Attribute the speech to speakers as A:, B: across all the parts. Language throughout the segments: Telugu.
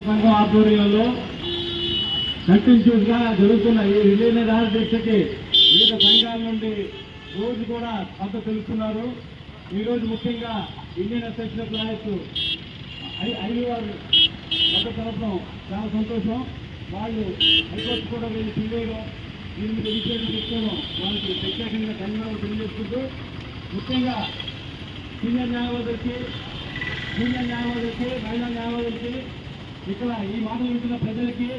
A: సంఘం ఆధ్వర్యంలో కంటిన్యూస్ గా జరుగుతున్న ఈ రిలే నిరాహార దీక్షకి వివిధ సంఘాల నుండి రోజు కూడా మద్దతు తెలుపుతున్నారు. ఈ రోజు ముఖ్యంగా ఇండియన్ అసోసియేషన్ ఆఫ్ లాయర్స్ ఐదు వారు మద్దతు తెలపడం చాలా సంతోషం. వాళ్ళు హైకోర్టు కూడా వెళ్ళి తెలియడం, దీని మీద ఇనిషియేటివ్ తీసుకోవడం వాళ్ళకి ప్రత్యేకంగా ధన్యవాదాలు తెలియజేసుకుంటూ, ముఖ్యంగా సీనియర్ న్యాయవాదులకి, మహిళా న్యాయవాదులకి, ఇక్కడ ఈ మాటలు వింటున్న ప్రజలకి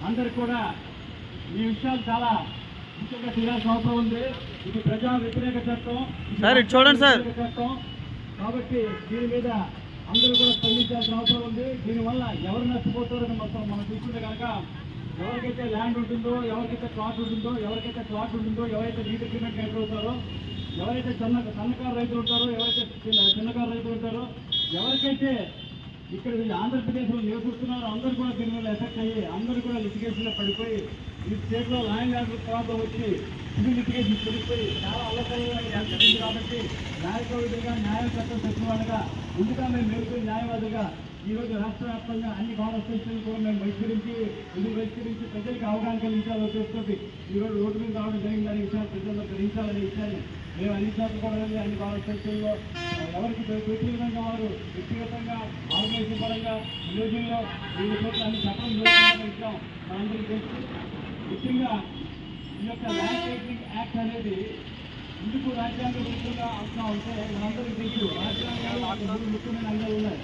A: అందరికి కూడా ఈ విషయాలు చాలా ముఖ్యంగా చేయాల్సిన అవసరం ఉంది. ఇది ప్రజా వ్యతిరేక చట్టం, చట్టం కాబట్టి దీని మీద అందరూ కూడా స్పందించాల్సిన అవసరం ఉంది. దీనివల్ల ఎవరు నష్టపోతారని మొత్తం మనం చూసుకుంటే కనుక ఎవరికైతే ల్యాండ్ ఉంటుందో, ఎవరికైతే ప్లాట్ ఉంటుందో, ఎవరైతే లీడ్ అగ్రిమెంట్ ఎంటర్ అవుతారో, ఎవరైతే సన్నకారు రైతులు ఉంటారో, ఎవరైతే చిన్నకారు రైతులు ఉంటారో, ఎవరికైతే ఇక్కడ వీళ్ళు ఆంధ్రప్రదేశ్లో నివసిస్తున్నారో అందరూ కూడా దీని వల్ల ఎఫెక్ట్ అయ్యి అందరూ కూడా లిటిగేషన్లో పడిపోయి ఈ స్టేట్లో ల్యాండ్ ఆర్డర్ తర్వాత వచ్చి సివిల్ లిటిగేషన్ పెరిగిపోయి చాలా అల్లకల్యంగా జరిగింది. కాబట్టి న్యాయవాదులుగా, న్యాయ చట్టం తెచ్చిన వాళ్ళగా ముందుగా మేము మేలుకొని న్యాయవాదులుగా ఈరోజు రాష్ట్ర వ్యాప్తంగా అన్ని బార్ అసోసియేషన్లు కూడా మేము బహిష్కరించి ప్రజలకు అవగాహన కలిగించాలని ఉద్దేశంతో ఈరోజు రోడ్డు మీద రావడం జరిగిందనే విషయాలు ప్రజల్లో గ్రహించాలనే విషయాన్ని మేము అన్ని చోట్ల కూడా అన్ని బార్ అసోసియేషన్లో ఎవరికి వ్యక్తిగతంగా వారు వ్యక్తిగతంగా ఆర్గనైజేషన్ పరంగా విలేజ్లో వివిధ చోట్ల అన్ని చెప్పడం జరుగుతుందనే విషయం మనందరికీ తెలుసు. ముఖ్యంగా ఈ యొక్క ల్యాండ్ టైటిలింగ్ యాక్ట్ అనేది ఎందుకు రాజ్యాంగ విరుద్ధంగా అవసరం అంటే మనందరికీ తెలుసు. రాజ్యాంగంలో ముఖ్యమైన అంగాలు ఉన్నాయి.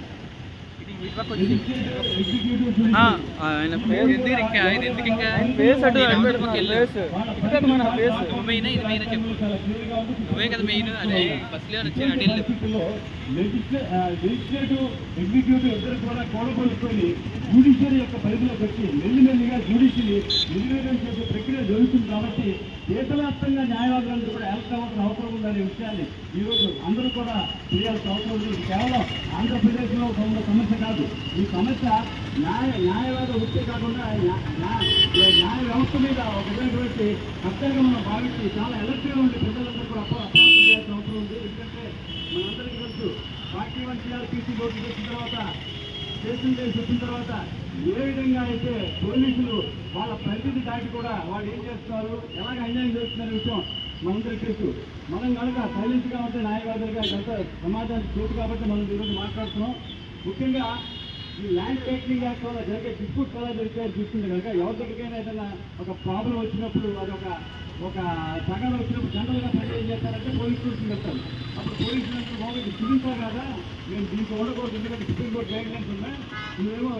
A: లెజిస్లేటివ్, ఎగ్జిక్యూటివ్ ఇద్దరు కూడా కూడబడుకొని జ్యుడిషియరీ యొక్క పరిధిలోకి వచ్చి మెల్లిమెల్లిగా జ్యుడిషియరీ నిర్వీర్యం చేసే ప్రక్రియ జరుగుతుంది. కాబట్టి దేశవ్యాప్తంగా న్యాయవాదులందరూ కూడా హెల్ప్ కావాల్సిన అవసరం ఉందనే విషయాన్ని ఈరోజు అందరూ కూడా తెలియాల్సిన అవసరం ఉంది. కేవలం ఆంధ్రప్రదేశ్లో ఉన్న సమస్య కాదు. ఈ సమస్య న్యాయవాద వృత్తి కాకుండా న్యాయ వ్యవస్థ మీద ఒక విధమైనటువంటి కర్తవ్యంగా మనం భావించి చాలా ఎలర్ట్గా ఉండి ప్రజలందరూ కూడా అప్రాప్తం చేయాల్సిన అవసరం ఉంది. ఎందుకంటే మనందరికీ తెలుసు 41 CRPC నోటీస్ వచ్చిన తర్వాత, స్టేషన్ కేసు వచ్చిన తర్వాత ఏ విధంగా అయితే పోలీసులు వాళ్ళ పరిస్థితి దాటి కూడా వాళ్ళు ఏం చేస్తున్నారు, ఎలాగ అన్యాయం చేస్తున్న విషయం మనందరికీ తెలుసు. మనం కనుక సైలెన్స్గా ఉంటే న్యాయవాదులుగా గత సమాజానికి చూపు కాబట్టి మనం ఈరోజు మాట్లాడుతున్నాం. ముఖ్యంగా ఈ ల్యాండ్ టైటిలింగ్ యాక్ట్ వల్ల జరిగే డిస్ప్యూట్ ఎలా జరిగే చూస్తుంది కనుక ఎవరి దగ్గరికైనా ఏదైనా ఒక ప్రాబ్లం వచ్చినప్పుడు అది ఒక తగాదా వచ్చినప్పుడు జనరల్గా ప్రజలు ఏం చేస్తారంటే పోలీస్ స్టేషన్కి వెళ్తారు. అప్పుడు పోలీసు బాగుంది సివిల్తో కాదా, మేము దీంట్లో ఉండకూడదు ఎందుకంటే సుప్రీం కోర్టు గైడ్లైన్స్ ఉన్నాయి, నువ్వేమో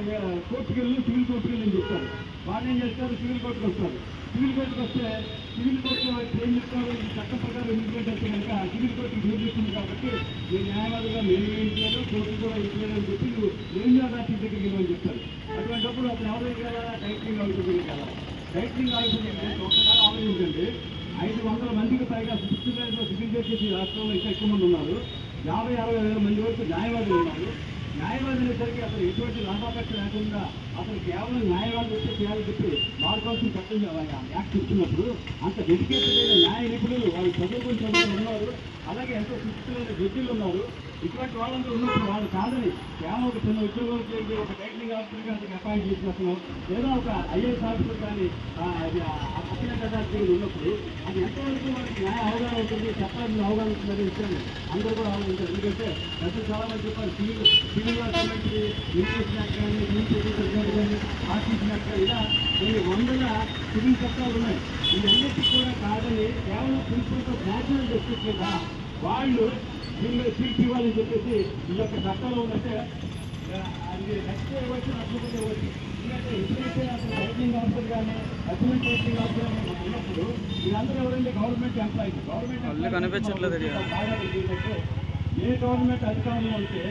A: కోర్టుకి వెళ్ళి సివిల్ కోర్టుకి వెళ్ళి చెప్తారు. వాళ్ళు ఏం చేస్తారు, సివిల్ కోర్టుకు వస్తారు. సివిల్ కోర్టుకు వస్తే సివిల్ కోర్టులో ఏం చెప్తారు, ఈ చట్టం ప్రకారం ఇంప్లిమెంట్ అయితే కనుక సివిల్ కోర్టుకి నిర్దేశించింది కాబట్టి మీ న్యాయవాదులుగా మేము వేయించలేదు, కోర్టు కూడా ఇవ్వలేదని చెప్పి నువ్వు ఏం చేయాలి దగ్గరికి వెళ్ళని చెప్తారు. అటువంటిప్పుడు అతను ఎవరి దగ్గర వెళ్ళాలా, టైటిలింగ్ ఆఫీసర్ దగ్గరికి వెళ్ళాలి. టైటిలింగ్ ఆఫీసర్ దగ్గర ఒక్కసారి ఆలోచించండి, 500 మందికి పైగా సివిల్ జడ్జెస్ ఈ రాష్ట్రంలో ఇంకా ఎక్కువ మంది ఉన్నారు. 50-60 వేల మంది వరకు న్యాయవాదులు ఉన్నారు. న్యాయవాదులు వచ్చేసరికి అసలు ఎటువంటి లాభాపేక్ష లేకుండా అసలు కేవలం న్యాయవాదులు వచ్చే చేయాలని చెప్పి వారి కోసం చట్టం యాక్ట్ ఇస్తున్నప్పుడు అంత డెడికేటెడ్ అయిన న్యాయ నిపుణులు వాళ్ళు చదువుకుని ఉన్నారు. అలాగే ఎంతో శిక్షితులైన జడ్జీలు ఉన్నారు. ఇటువంటి వాళ్ళందరూ ఉన్నప్పుడు వాళ్ళు కాదని కేవలం ఒక చిన్న ఉద్యోగం చేసి ఒక టైటిలింగ్ ఆఫీసర్ కానీ అపాయింట్ చేసినప్పుడు లేదా ఒక IAS ఆఫీసర్ కానీ అసిస్టెంట్ అథారిటీ ఉన్నప్పుడు అది ఎంతవరకు వాళ్ళకి న్యాయ అవగాహన ఉంటుంది, చట్టాన్ని అవగాహన ఉంటుందనే విషయాన్ని అందరూ కూడా ఆలోచించారు. ఎందుకంటే ప్రజలు చాలా మంది చెప్పారు సివిల్ సంబంధించి ఇన్వెస్టిగేషన్ యాక్ట్ కానీ, కానీ ఆర్టీసీ యాక్ట్ కానీ ఇలా కొన్ని వందల సివిల్ చట్టాలు ఉన్నాయి. ఇవన్నిటికీ కూడా కాదని కేవలం ప్రిన్సిపల్స్ ఆఫ్ నేషనల్ జస్టిస్ కింద వాళ్ళు దీని మీద తీర్పు ఇవ్వాలని చెప్పేసి ఈ యొక్క చట్టాలు ఉందంటే అది నెక్స్ట్ ఇవ్వచ్చు, అడ్మిషన్ ఇవ్వచ్చు. ఎందుకంటే ఎప్పుడైతే అసలు టైటిలింగ్ ఆఫీసర్ కానీ అసిస్టెంట్ టైటిలింగ్ ఆఫీసర్ కానీ ఉన్నప్పుడు వీళ్ళందరూ ఎవరంటే గవర్నమెంట్ ఎంప్లాయీస్. ఏంటంటే ఏ గవర్నమెంట్ అధికారంలో ఉంటే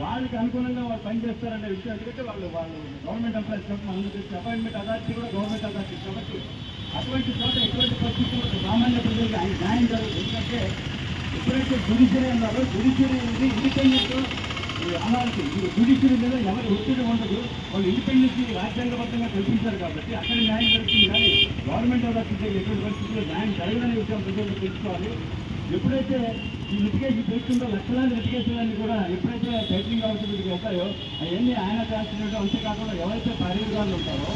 A: వాళ్ళకి అనుగుణంగా వాళ్ళు పనిచేస్తారనే విషయం. ఎందుకంటే వాళ్ళు గవర్నమెంట్ ఎంప్లాయీస్ కాబట్టి మనం చేసే అపాయింట్మెంట్ అథారిటీ కూడా గవర్నమెంట్ అథారిటీ కాబట్టి అటువంటి చోట ఎటువంటి పరిస్థితుల్లో సామాన్య ప్రజలకు న్యాయం జరుగుతుంది. ఎందుకంటే ఎప్పుడైతే జ్యుడిషియరీ అన్నారో జ్యుడిషియరీ అనేది ఇండిపెండెంట్ అనాలిటీ. జ్యుడిషియరీ మీద ఎవరి ఒత్తిడి ఉండదు, వాళ్ళు ఇండిపెండెన్స్ రాజ్యాంగబద్ధంగా కల్పించారు కాబట్టి అక్కడ న్యాయం జరుగుతుంది. కానీ గవర్నమెంట్ అథారిటీ ఎటువంటి పరిస్థితుల్లో న్యాయం జరగదనే విషయం ప్రజలకు తెలుసుకోవాలి. ఎప్పుడైతే ఈ లిటిగేషన్ పెరుగుతుందో లక్షలాది లిటిగేషన్లన్నీ కూడా ఎప్పుడైతే టైటిలింగ్ ఆఫీసర్కి వెళ్తాయో అవన్నీ ఆయన చేస్తున్నట్టు అంతేకాకుండా ఎవరైతే పరిధిగాళ్ళు ఉంటారో,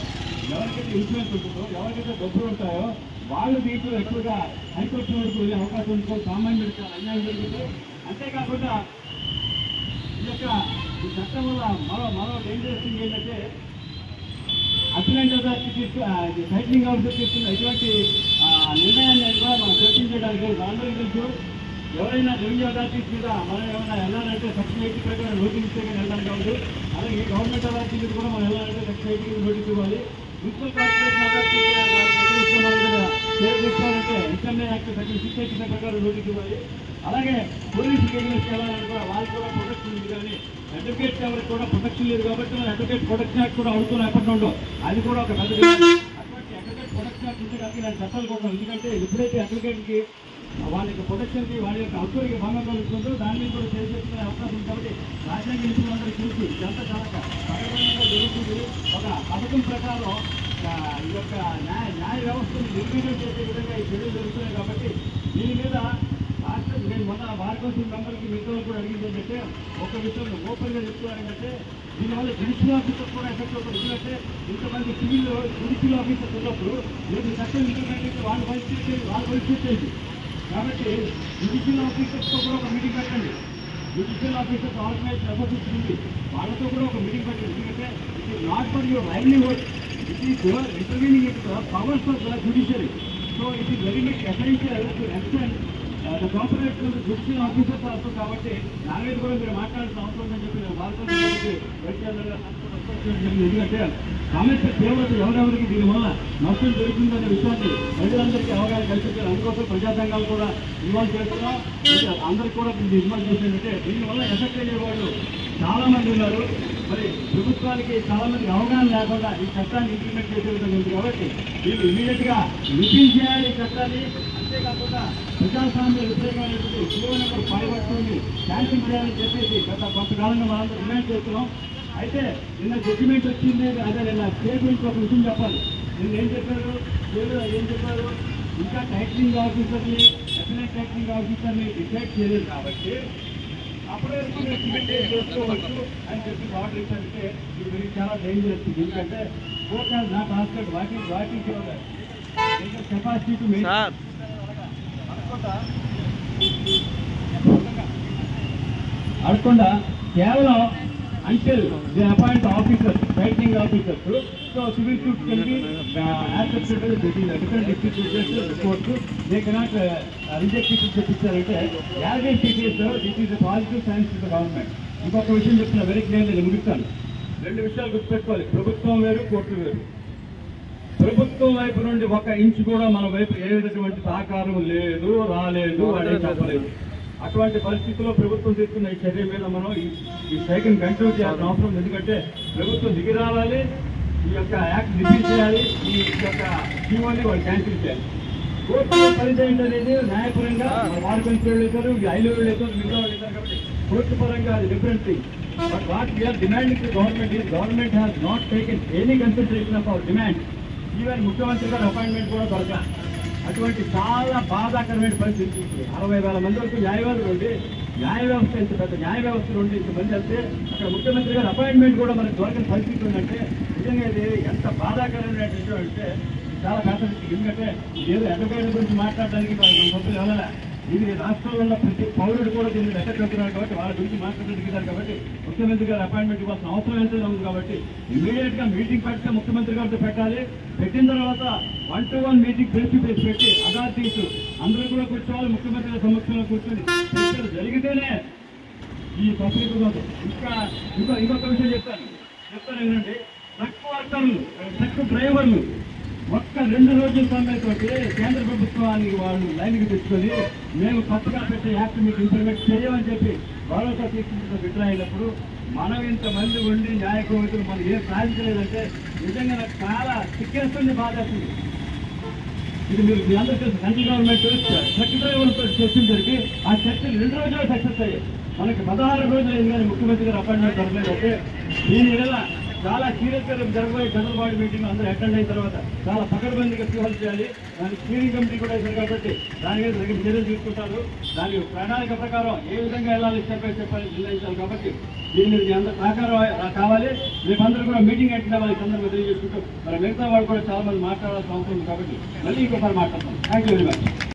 A: ఎవరికైతే ఇన్ఫ్లుయెన్స్ ఉంటుందో, ఎవరికైతే డబ్బులు ఉంటాయో వాళ్ళు దీంట్లో ఎక్కువగా హైకోర్టు వరకు వెళ్ళే అవకాశం ఉంటుందో, సామాన్యుడికి అన్యాయం జరుగుతుంది. అంతేకాకుండా ఈ చట్టం వల్ల మరో డేంజరస్ థింగ్ ఏంటంటే అసిస్టెంట్ అథారిటీ టైటిలింగ్ ఆఫీసర్ తీసుకున్న ఇటువంటి నిర్ణయాన్ని కూడా మనం చర్చించడానికి అందరికీ తెలుసు. ఎవరైనా రెవెన్యూ అథారిటీస్ మీద మనం ఏమైనా వెళ్ళాలంటే సెక్షన్ 80 ప్రకారం నోటీస్ ఇస్తే కానీ వెళ్ళడానికి కాదు. అలాగే గవర్నమెంట్ అథారిటీ మీద కూడా మనం వెళ్ళాలంటే సెక్షన్ 80 నోటీస్ ఇవ్వాలి. మున్సిపల్ కార్పొరేషన్ అథారిటీ తీసుకోవాలంటే ఎన్ఎంఏ యాక్ట్ సెక్షన్ 680 ప్రకారం నోటీస్ ఇవ్వాలి. అలాగే పోలీసు కేసులకు వెళ్ళాలని కూడా వాళ్ళకి కూడా ప్రొటెక్షన్ ఉంది. కానీ అడ్వకేట్స్ ఎవరికి కూడా ప్రొటెక్షన్ లేదు కాబట్టి మనం అడ్వకేట్ ప్రొటెక్షన్ యాక్ట్ కూడా అవుతున్న ఎప్పటి నుండో అది కూడా ఒక పెద్ద అటువంటి అడ్వకేట్ ప్రొటెక్షన్ యాక్ట్ ఉంటే కాబట్టి ఇలాంటి చట్టాలు కూడా. ఎందుకంటే ఎప్పుడైతే అడ్వకేట్కి వాళ్ళ యొక్క ప్రొటెక్షన్కి వాళ్ళ యొక్క హక్కులకి భంగం కలుగుతుందో దాని మీద కూడా చేసుకునే అవకాశం ఉంది. కాబట్టి రాజ్యాంగ నిపుణులందరికీ చూసి ఇదంతా చాలా పదకొండుగా జరుగుతుంది. ఒక పథకం ప్రకారం ఈ యొక్క న్యాయ వ్యవస్థను నిర్వీర్యం చేసే విధంగా ఈ చర్యలు జరుగుతున్నాయి. కాబట్టి దీని మీద నేను మొన్న వార్కోసం మెంబర్కి మిత్రులు కూడా అడిగింది ఏంటంటే ఒక విషయం ఓపెన్గా చెప్తున్నారు ఏంటంటే దీనివల్ల జ్యుడిషియల్ ఆఫీసర్ కూడా ఎఫెక్ట్ అవుతుంది. ఎందుకంటే ఇంతమంది సివిల్ జ్యుడిషియల్ ఆఫీసర్స్ ఉన్నప్పుడు మీరు చట్టం ఇంప్లిమెంట్ వాళ్ళ పరిస్థితి చేసి కాబట్టి జ్యుడిషియల్ ఆఫీసర్స్తో కూడా ఒక మీటింగ్ పెట్టండి. జ్యుడిషియల్ ఆఫీసర్స్ ఆర్గనైజ్ అసోసియేషన్ ఉంది, వాళ్ళతో కూడా ఒక మీటింగ్ పెట్టండి. ఎందుకంటే it is not for your livelihood, it is intervening in the powers of the judiciary. So it is very much essential to extend the cooperate judicial officers also. కాబట్టి దాని మీద కూడా మీరు మాట్లాడాల్సిన అవసరం ఉందని చెప్పి నేను ఎందుకంటే సమస్య తీవ్రత ఎవరెవరికి దీనివల్ల నష్టం జరుగుతుందనే విషయాన్ని ప్రజలందరికీ అవగాహన కల్పించారు. అందుకోసం ప్రజా సంఘాలు కూడా ఇన్వాల్వ్ చేస్తున్నాం. అందరికీ కూడా ఇన్వాల్వ్ చేసేందుకంటే దీనివల్ల ఎఫెక్ట్ అయ్యే వాళ్ళు చాలా మంది ఉన్నారు. మరి ప్రభుత్వానికి చాలా మంది అవగాహన లేకుండా ఈ చట్టాన్ని ఇంప్లిమెంట్ చేసే విధంగా ఉంది. కాబట్టి వీళ్ళు ఇమీడియట్ గా చేయాలి ఈ చట్టాన్ని. అంతేకాకుండా ప్రజాస్వామ్య వ్యతిరేకమైనటువంటి జీవో నెంబర్ 5 క్యాన్సిల్ చేయాలని చెప్పేసి గత కొంతకాలంగా మనందరూ డిమాండ్ చేస్తున్నాం. అయితే నిన్న జడ్జిమెంట్ వచ్చింది. అదే నిన్న స్టేట్మెంట్ ఒక విషయం చెప్పాలి. నిన్న ఏం చెప్పారు, ఏం చెప్పారు, ఇంకా టైటిలింగ్ ఆఫీసర్ని అసిస్టెంట్ టైటిలింగ్ ఆఫీసర్ని డిసైడ్ చేయలేదు కాబట్టి అప్పుడే చేసుకోవచ్చు అని చెప్పి ఆర్డర్ ఇచ్చారంటే ఇది చాలా డేంజరస్. ఎందుకంటే court has not asked walking capacity to make అడగకుండా కేవలం until they appoint officers, fighting officers. So civil suits can be accepted by the different district judges, the courts. They cannot reject it with the picture. This is a positive sign to the government. ఇంకొక విషయం చెప్తున్నా వెరీ క్లియర్లీ, నేను ముగిస్తాను. రెండు విషయాలు గుర్తుపెట్టుకోవాలి. ప్రభుత్వం వేరు, కోర్టు వేరు. ప్రభుత్వం వైపు నుండి ఒక ఇంచు కూడా మన వైపు ఏ విధటువంటి సహకారం లేదు, రాలేదు, అనే చెప్పలేదు. అటువంటి పరిస్థితుల్లో ప్రభుత్వం తీసుకున్న ఈ చర్య మీద మనం ఈ స్ట్రైక్ని కంటిన్యూ చేయాల్సిన అవసరం. ఎందుకంటే ప్రభుత్వం దిగి రావాలి, ఈ యొక్క యాక్ట్ రిలీజ్ చేయాలి, ఈ యొక్క జీవోని వాళ్ళు క్యాన్సిల్ చేయాలి. కోర్టు పనిచేయండి అనేది న్యాయపరంగా వార్కొంచెలు వెళ్తారు, ఐలు వెళ్తారు, మిగతా వాళ్ళు వెళ్తారు. కాబట్టి కోర్టు పరంగా అది different thing. But what we are demanding to government is government has not taken any consideration of our demand. Even ముఖ్యమంత్రి గారు అపాయింట్మెంట్ కూడా దొరకాలి. అటువంటి చాలా బాధాకరమైన పరిస్థితి. 60,000 మంది వరకు న్యాయవాదులు ఉండి, న్యాయ వ్యవస్థ ఇంత పెద్ద న్యాయ వ్యవస్థ నుండి ఇంతమంది వెళ్తే అక్కడ ముఖ్యమంత్రి గారు అపాయింట్మెంట్ కూడా మనకు దొరకని పరిస్థితి ఉందంటే నిజంగా ఇది ఎంత బాధాకరమైన విషయం అంటే చాలా ఫ్యాసిలిటీ. ఎందుకంటే ఏదో అడ్వకేట్ గురించి మాట్లాడడానికి మన సభ్యులు వెళ్ళాలి. ఇది రాష్ట్రంలో ఉన్న ప్రతి పౌరుడు కూడా దీన్ని ఎఫెక్ట్ అవుతున్నారు. కాబట్టి వాళ్ళ గురించి మాట్లాడగలిగారు. కాబట్టి ముఖ్యమంత్రి గారు అపాయింట్మెంట్ ఇవ్వాల్సిన అవసరం ఎంతైనా ఉంది. కాబట్టి ఇమీడియట్ గా మీటింగ్ పెడితే ముఖ్యమంత్రి గారితో పెట్టాలి. పెట్టిన తర్వాత 1-to-1 meeting face to face పెట్టి అథారిటీస్ అందరూ కూడా కూర్చోవాలి. ముఖ్యమంత్రి గారి సమక్షంలో కూర్చొని చర్చలు జరిగితేనే ఈ సఫలీకృతం. ఇంకొక విషయం చెప్తాను ఏంటంటే ట్రక్ వర్కర్లు, ట్రక్ డ్రైవర్లు ఒక్క 2 రోజుల సమయంతో కేంద్ర ప్రభుత్వానికి వాళ్ళు లైన్కి తెచ్చుకొని మేము కొత్తగా పెట్టే యాక్ట్ మీకు ఇంప్లిమెంట్ చేయమని చెప్పి భరోసా తీసుకుంటున్న విత్డ్రా అయినప్పుడు మనం ఇంతమంది ఉండి న్యాయ కోవితులు మనం ఏం సాధించలేదంటే నిజంగా నాకు చాలా సిగ్గేస్తుంది, బాధేస్తుంది. ఇది మీరు మీ అందరూ తెలుసు. సెంట్రల్ గవర్నమెంట్ ట్రక్ డ్రైవర్లతో చర్చలు జరిగి ఆ చర్చలు 2 రోజులు సక్సెస్ అయ్యాయి. మనకి 16 రోజులు అయింది కానీ ముఖ్యమంత్రి గారు అపాయింట్మెంట్ దొరకలేదంటే దీని వల్ల చాలా సీరియస్గా రేపు జరగబోయే జనరల్ బాడీ మీటింగ్ అందరూ అటెండ్ అయిన తర్వాత చాలా పకడ్బందీగా ప్రివల్ చేయాలి. దానికి స్టీరింగ్ కమిటీ కూడా ఇస్తారు కాబట్టి దాని మీద తగిన చర్యలు తీసుకుంటారు. దానికి ప్రణాళిక ప్రకారం ఏ విధంగా వెళ్ళాలి చెప్పాలి నిర్ణయించాలి. కాబట్టి దీని మీద అందరూ సహకారం కావాలి. రేపు అందరూ కూడా మీటింగ్ అటెండ్ అవ్వాలి. సందర్భంగా తెలియజేసుకుంటూ మరి మిగతా వాళ్ళు కూడా చాలా మంది మాట్లాడాల్సిన అవసరం ఉంది కాబట్టి మళ్ళీ ఇంకోసారి మాట్లాడతాం. Thank you very much.